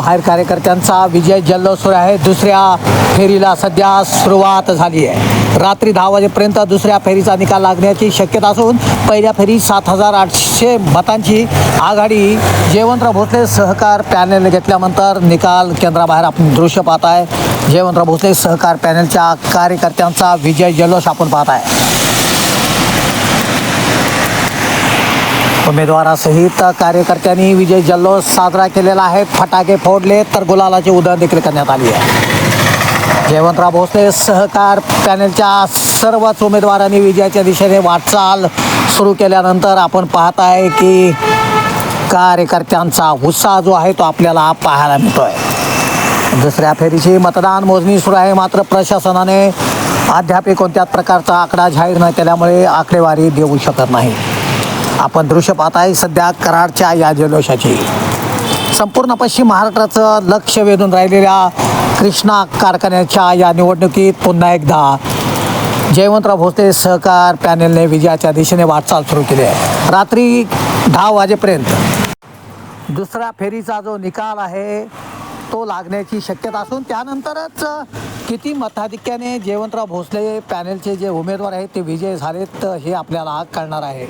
बाहेर कार्यकर्त्यांचा विजय जल्लोष सुरू आहे. दुसऱ्या फेरीला सध्या सुरुवात झाली आहे. रात्री 10 वाजेपर्यंत दुसऱ्या फेरीचा निकाल लागण्याची शक्यता असून पहिल्या फेरीत 7,800 मतांची आघाडी जयवंतराव भोसले सहकार पॅनलने घेतल्यानंतर निकाल केंद्राबाहेर आपण दृश्य पाहत आहे. जयवंतराव भोसले सहकार पॅनलच्या कार्यकर्त्यांचा विजय जल्लोष आपण पाहत आहे. उमेदवारासहित कार्यकर्त्यांनी विजय जल्लोष साजरा केलेला आहे. फटाके फोडले तर गुलालाची उधळण देखील करण्यात आली आहे. जयवंतराव भोसले सहकार पॅनलच्या सर्वच उमेदवारांनी विजयाच्या दिशेने वाटचाल सुरू केल्यानंतर आपण पाहत आहे की कार्यकर्त्यांचा उत्साह जो आहे तो आपल्याला पाहायला मिळतोय. दुसऱ्या फेरीची मतदान मोजणी सुरू आहे. मात्र प्रशासनाने अद्याप कोणत्याच प्रकारचा आकडा जाहीर न केल्यामुळे आकडेवारी देऊ शकत नाही. आपण दृश्य पाहत आहे सध्या कराडच्या या जल्लोषाची. संपूर्ण पश्चिम महाराष्ट्राचं लक्ष वेधून राहिलेल्या कृष्णा कारखान्याच्या या निवडणुकीत पुन्हा एकदा जयवंतराव भोसले सहकार पॅनलने विजयाच्या दिशेने वाटचाल सुरू केली आहे. रात्री 10 वाजेपर्यंत दुसऱ्या फेरीचा जो निकाल आहे तो लागण्याची शक्यता असून त्यानंतरच किती मताधिक्याने जयवंतराव भोसले पॅनलचे जे उमेदवार आहेत ते विजय झालेत हे आपल्याला कळणार आहे.